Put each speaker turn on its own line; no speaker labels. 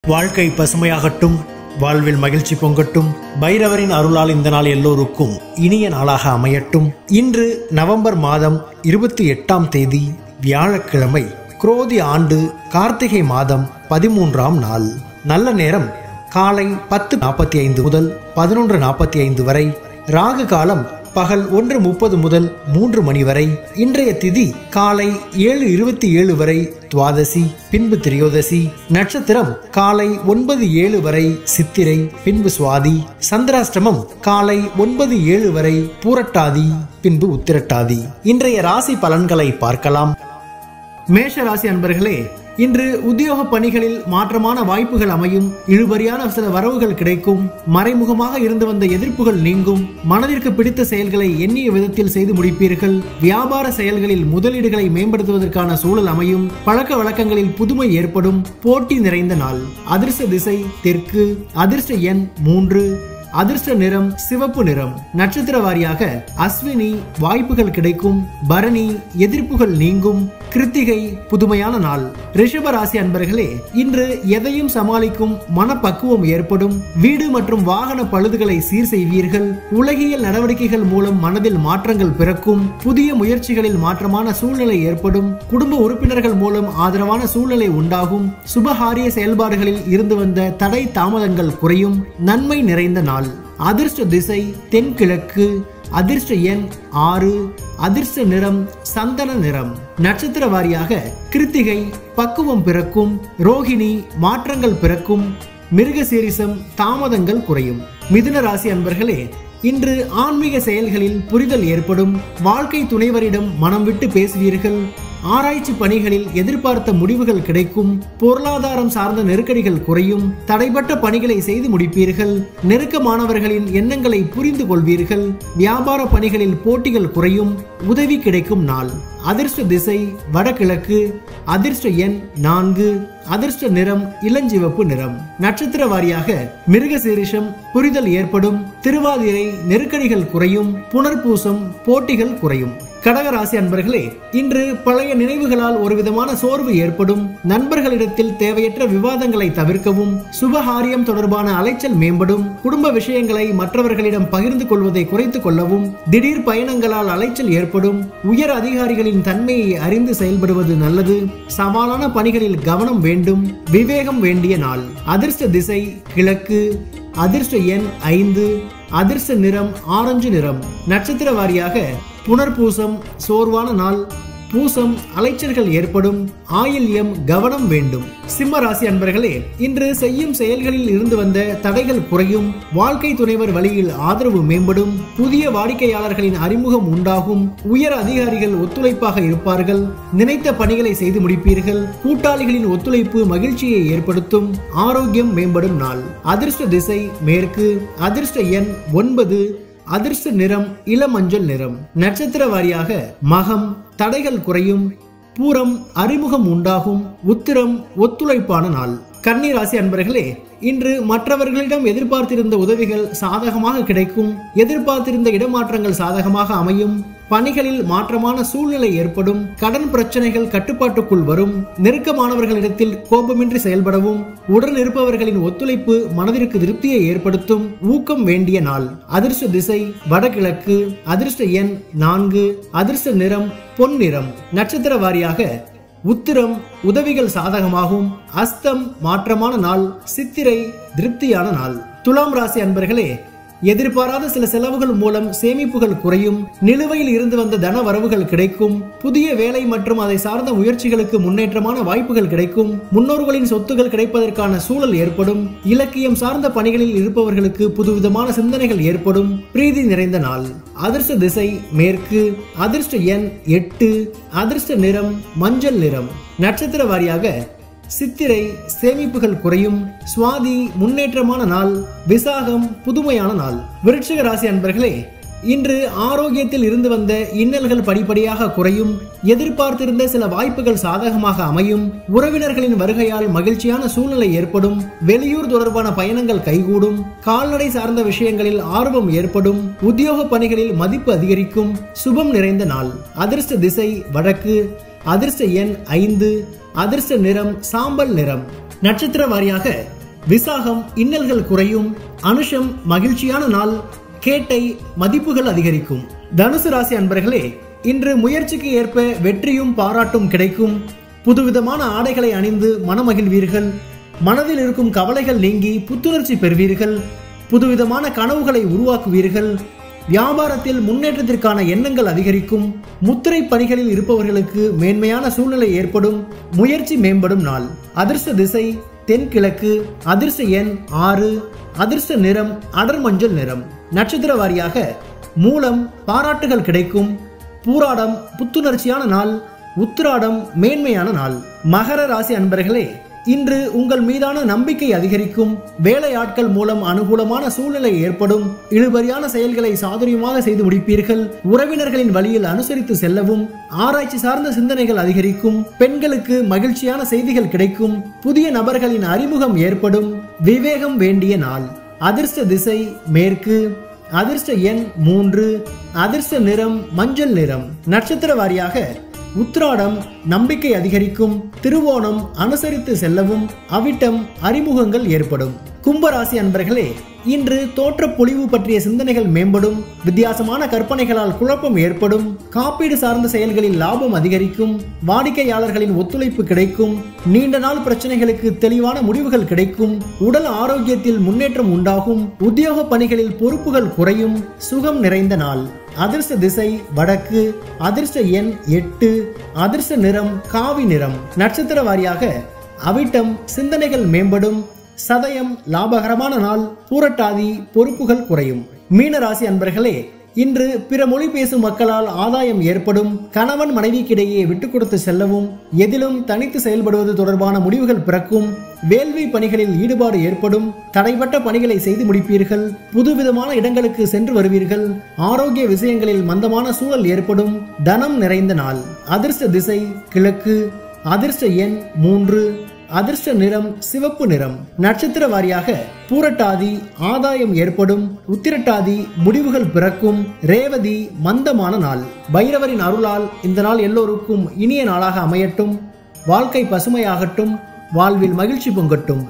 வாழ்க்கை பசுமையாகட்டும், வாழ்வில் மகிழ்ச்சி பொங்கட்டும். பைரவரின் அருளால் இந்த நாள் எல்லோருக்கும் இனிய நாளாக அமையட்டும். இன்று நவம்பர் மாதம் 28ஆம் தேதி வியாழக்கிழமை, குரோதி ஆண்டு கார்த்திகை மாதம் 13ஆம் நாள். நல்ல நேரம் காலை 10:45 முதல் 11:45 வரை. ராகு காலம் பகல் 1:30 முதல் 3 மணி வரை. இன்றைய திதி காலை 7:27 வரை துவாதசி, பின்பு திரியோதசி. நட்சத்திரம் காலை 9:07 வரை சித்திரை, பின்பு சுவாதி. சந்திராஷ்டமம் காலை 9:07 வரை பூரட்டாதி, பின்பு உத்திரட்டாதி. இன்றைய ராசி பலன்களை பார்க்கலாம். மேஷ ராசி அன்பர்களே, இன்று உத்தியோக பணிகளில் மாற்றமான வாய்ப்புகள் அமையும். இழுபறியான சில வரவுகள் கிடைக்கும். மறைமுகமாக இருந்து வந்த எதிர்ப்புகள் நீங்கும். மனதிற்கு பிடித்த செயல்களை எண்ணிய விதத்தில் செய்து முடிப்பீர்கள். வியாபார செயல்களில் முதலீடுகளை மேம்படுத்துவதற்கான சூழல் அமையும். பழக்க வழக்கங்களில் புதுமை ஏற்படும். போட்டி நிறைந்த நாள். அதிர்ஷ்ட திசை தெற்கு. அதிர்ஷ்ட எண் 3. அதிர்ஷ்ட நிறம் சிவப்பு நிறம். நட்சத்திர வாரியாக அஸ்வினி வாய்ப்புகள் கிடைக்கும். பரணி எதிர்ப்புகள் நீங்கும். கிருத்திகை புதுமையான நாள். ரிஷப ராசி அன்பர்களே, இன்று எதையும் சமாளிக்கும் மனப்பக்குவம் ஏற்படும். வீடு மற்றும் வாகன பழுதுகளை சீர் செய்வீர்கள். உலகியல் நடவடிக்கைகள் மூலம் மனதில் மாற்றங்கள் பிறக்கும். புதிய முயற்சிகளில் மாற்றமான சூழ்நிலை ஏற்படும். குடும்ப உறுப்பினர்கள் மூலம் ஆதரவான சூழ்நிலை உண்டாகும். சுபகாரிய செயல்பாடுகளில் இருந்து வந்த தடை தாமதங்கள் குறையும். நன்மை நிறைந்த நாள். அதிர்ஷ்ட திசை தென்கிழக்கு. அதிர்ஷ்ட எண் 6. அதிர்ஷ்ட நிறம் சந்தன நிறம். நட்சத்திர வாரியாக கிருத்திகை பக்குவம் பிறக்கும். ரோகிணி மாற்றங்கள் பிறக்கும். மிருகசீரிசம் தாமதங்கள் குறையும். மிதுன ராசி அன்பர்களே, இன்று ஆன்மீக செயல்களில் புரிதல் ஏற்படும். வாழ்க்கை துணைவரிடம் மனம் விட்டு பேசுவீர்கள். ஆராய்ச்சி பணிகளில் எதிர்பார்த்த முடிவுகள் கிடைக்கும். பொருளாதாரம் சார்ந்த நெருக்கடிகள் குறையும். தடைப்பட்ட பணிகளை செய்து முடிப்பீர்கள். நெருக்கமானவர்களின் எண்ணங்களை புரிந்து கொள்வீர்கள். வியாபார பணிகளில் போட்டிகள் குறையும். உதவி கிடைக்கும் நாள். அதிர்ஷ்ட திசை வடகிழக்கு. அதிர்ஷ்ட எண் 4. அதிர்ஷ்ட நிறம் இளஞ்சிவப்பு நிறம். நட்சத்திர வாரியாக மிருகசீரிஷம் புரிதல் ஏற்படும். திருவாதிரை நெருக்கடிகள் குறையும். புனர்பூசம் போட்டிகள் குறையும். கடகராசி அன்பர்களே, இன்று பழைய நினைவுகளால் ஒரு விதமான சோர்வு ஏற்படும். நண்பர்களிடத்தில் தேவையற்ற விவாதங்களை தவிர்க்கவும். சுபகாரியம் தொடர்பான அலைச்சல் மேம்படும். குடும்ப விஷயங்களை மற்றவர்களிடம் பகிர்ந்து கொள்வதை குறைத்துக் கொள்ளவும். திடீர் பயணங்களால் அலைச்சல் ஏற்படும். உயர் அதிகாரிகளின் தன்மையை அறிந்து செயல்படுவது நல்லது. சவாலான பணிகளில் கவனம் வேண்டும். விவேகம் வேண்டிய நாள். அதிர்ஷ்ட திசை கிழக்கு. அதிர்ஷ்ட எண் 5. அதிர்ஷ்ட நிறம் ஆரஞ்சு நிறம். நட்சத்திர வாரியாக புனர்பூசம் சோர்வான நாள். பூசம் அலைச்சல்கள் ஏற்படும். ஆயில்யம் கவனம் வேண்டும். சிம்ம ராசி அன்பர்களே, இன்று செய்யும் செயல்களில் இருந்து வந்த தடைகள் குறையும். வாழ்க்கை துணைவர் வழியில் ஆதரவு மேம்படும். புதிய வாடிக்கையாளர்களின் அறிமுகம் உண்டாகும். உயர் அதிகாரிகள் ஒத்துழைப்பாக இருப்பார்கள். நினைத்த பணிகளை செய்து முடிப்பீர்கள். கூட்டாளிகளின் ஒத்துழைப்பு மகிழ்ச்சியை ஏற்படுத்தும். ஆரோக்கியம் மேம்படும் நாள். அதிர்ஷ்ட திசை மேற்கு. அதிர்ஷ்ட எண் 9. அதிர்ஷ்ட நிறம் இளமஞ்சள் நிறம். நட்சத்திர வாரியாக மகம் தடைகள் குறையும். பூரம் அறிமுகம் உண்டாகும். உத்திரம் ஒத்துழைப்பான நாள். கன்னி ராசி அன்பர்களே, இன்று மற்றவர்களிடம் எதிர்பார்த்திருந்த உதவிகள் சாதகமாக கிடைக்கும். எதிர்பார்த்திருந்த இடமாற்றங்கள் சாதகமாக அமையும். பணிகளில் மாற்றமான சூழ்நிலை ஏற்படும். கடன் பிரச்சனைகள் கட்டுப்பாட்டுக்குள் வரும். நெருக்கமானவர்களிடத்தில் கோபமின்றி செயல்படவும். உடன் இருப்பவர்களின் ஒத்துழைப்பு மனதிற்கு திருப்தியை ஏற்படுத்தும். ஊக்கம் வேண்டிய நாள். அதிர்ஷ்ட திசை வடகிழக்கு. அதிர்ஷ்ட எண் 4. அதிர்ஷ்ட நிறம் பொன் நிறம். நட்சத்திர வாரியாக உத்திரம் உதவிகள் சாதகமாகும். அஸ்தம் மாற்றமான நாள். சித்திரை திருப்தியான நாள். துலாம் ராசி அன்பர்களே, எதிர்பாராத சில செலவுகள் மூலம் சேமிப்புகள் குறையும். நிலுவையில் இருந்து வந்த தன வரவுகள் கிடைக்கும். புதிய வேலை மற்றும் அதை சார்ந்த முயற்சிகளுக்கு முன்னேற்றமான வாய்ப்புகள் கிடைக்கும். முன்னோர்களின் சொத்துகள் கிடைப்பதற்கான சூழல் ஏற்படும். இலக்கியம் சார்ந்த பணிகளில் இருப்பவர்களுக்கு புதுவிதமான சிந்தனைகள் ஏற்படும். பிரீதி நிறைந்த நாள். அதிர்ஷ்ட திசை மேற்கு. அதிர்ஷ்ட எண் 8. அதிர்ஷ்ட நிறம் மஞ்சள் நிறம். நட்சத்திர வாரியாக சித்திரை சேமிப்புகள் குறையும். சுவாதி முன்னேற்றமான நாள். விசாகம் புதுமையான நாள். விருச்சிக ராசி அன்பர்களே, இன்று ஆரோக்கியத்தில் இருந்து வந்த இன்னல்கள் படிப்படியாக குறையும். எதிர்பார்த்திருந்த சில வாய்ப்புகள் சாதகமாக அமையும். உறவினர்களின் வருகையால் மகிழ்ச்சியான சூழ்நிலை ஏற்படும். வெளியூர் தொடர்பான பயணங்கள் கைகூடும். கால்நடை சார்ந்த விஷயங்களில் ஆர்வம் ஏற்படும். உத்தியோக பணிகளில் மதிப்பு அதிகரிக்கும். சுபம் நிறைந்த நாள். அதிர்ஷ்ட திசை வடக்கு. அதிர்ஷ்ட எண் 5. அதிர்ஷ்ட நிறம் சாம்பல் நிறம். நட்சத்திர வாரியாக விசாகம் இன்னல்கள் குறையும். அனுஷம் மகிழ்ச்சியான நாள். கேட்டை மதிப்புகள் அதிகரிக்கும். தனுசு ராசி அன்பர்களே, இன்று முயற்சிக்கு ஏற்ப வெற்றியும் பாராட்டும் கிடைக்கும். புதுவிதமான ஆடைகளை அணிந்து மனமகிழ்வீர்கள். மனதில் இருக்கும் கவலைகள் நீங்கி புத்துணர்ச்சி பெறுவீர்கள். புதுவிதமான கனவுகளை உருவாக்குவீர்கள். வியாபாரத்தில் முன்னேற்றத்திற்கான எண்ணங்கள் அதிகரிக்கும். முத்திரை பணிகளில் இருப்பவர்களுக்கு மேன்மையான சூழ்நிலை ஏற்படும். முயற்சி மேம்படும் நாள். அதிர்ஷ்ட திசை தென்கிழக்கு. அதிர்ஷ்ட எண் 6. அதிர்ஷ்ட நிறம் அடர் மஞ்சள் நிறம். நட்சத்திர வாரியாக மூலம் பாராட்டுகள் கிடைக்கும். பூராடம் புத்துணர்ச்சியான நாள். உத்திராடம் மேன்மையான நாள். மகர ராசி அன்பர்களே, இன்று உங்கள் மீதான நம்பிக்கை அதிகரிக்கும். வேலையாட்கள் மூலம் அனுகூலமான சூழ்நிலை ஏற்படும். இழுபறியான செயல்களை சாதுரியமாக செய்து முடிப்பீர்கள். உறவினர்களின் வழியில் அனுசரித்து செல்லவும். ஆராய்ச்சி சார்ந்த சிந்தனைகள் அதிகரிக்கும். பெண்களுக்கு மகிழ்ச்சியான செய்திகள் கிடைக்கும். புதிய நபர்களின் அறிமுகம் ஏற்படும். விவேகம் வேண்டிய நாள். அதிர்ஷ்ட திசை மேற்கு. அதிர்ஷ்ட எண் 3. அதிர்ஷ்ட நிறம் மஞ்சள் நிறம். நட்சத்திர வாரியாக உத்திராடம் நம்பிக்கை அதிகரிக்கும். திருவோணம் அனுசரித்து செல்லவும். அவிட்டம் அறிமுகங்கள் ஏற்படும். கும்பராசி அன்பர்களே, இன்று தோற்ற பொலிவு பற்றிய சிந்தனைகள் மேம்படும். வித்தியாசமான கற்பனைகளால் குழப்பம் ஏற்படும். காப்பீடு சார்ந்த செயல்களில் லாபம் அதிகரிக்கும். வாடிக்கையாளர்களின் ஒத்துழைப்பு கிடைக்கும். நீண்ட நாள் பிரச்சனைகளுக்கு தெளிவான முடிவுகள் கிடைக்கும். உடல் ஆரோக்கியத்தில் முன்னேற்றம் உண்டாகும். உத்தியோக பணிகளில் பொறுப்புகள் குறையும். சுகம் நிறைந்த நாள். அதிர்ஷ்ட திசை வடக்கு. அதிர்ஷ்ட எண் 8. அதிர்ஷ்ட நிறம் காவி நிறம். நட்சத்திர வாரியாக அவிட்டம் சிந்தனைகள் மேம்படும். சதயம் லாபகரமான நாள். பூரட்டாதி பொறுப்புகள் குறையும். மீனராசி அன்பர்களே, இன்று பிற மொழி பேசும் மக்களால் ஆதாயம் ஏற்படும். கணவன் மனைவிக்கிடையே விட்டுக் கொடுத்து செல்லவும். எதிலும் தனித்து செயல்படுவது தொடர்பான முடிவுகள் பிறக்கும். வேள்வி பணிகளில் ஈடுபாடு ஏற்படும். தடைப்பட்ட பணிகளை செய்து முடிப்பீர்கள். புதுவிதமான இடங்களுக்கு சென்று வருவீர்கள். ஆரோக்கிய விஷயங்களில் மந்தமான சூழல் ஏற்படும். தனம் நிறைந்த நாள். அதிர்ஷ்ட திசை கிழக்கு. அதிர்ஷ்ட எண் 3. அதிர்ஷ்ட நிறம் சிவப்பு நிறம். நட்சத்திர வாரியாக பூரட்டாதி ஆதாயம் ஏற்படும். உத்திரட்டாதி முடிவுகள் பிறக்கும். ரேவதி மந்தமான நாள். பைரவரின் அருளால் இந்த நாள் எல்லோருக்கும் இனிய நாளாக அமையட்டும். வாழ்க்கை பசுமையாகட்டும். வாழ்வில் மகிழ்ச்சி பொங்கட்டும்.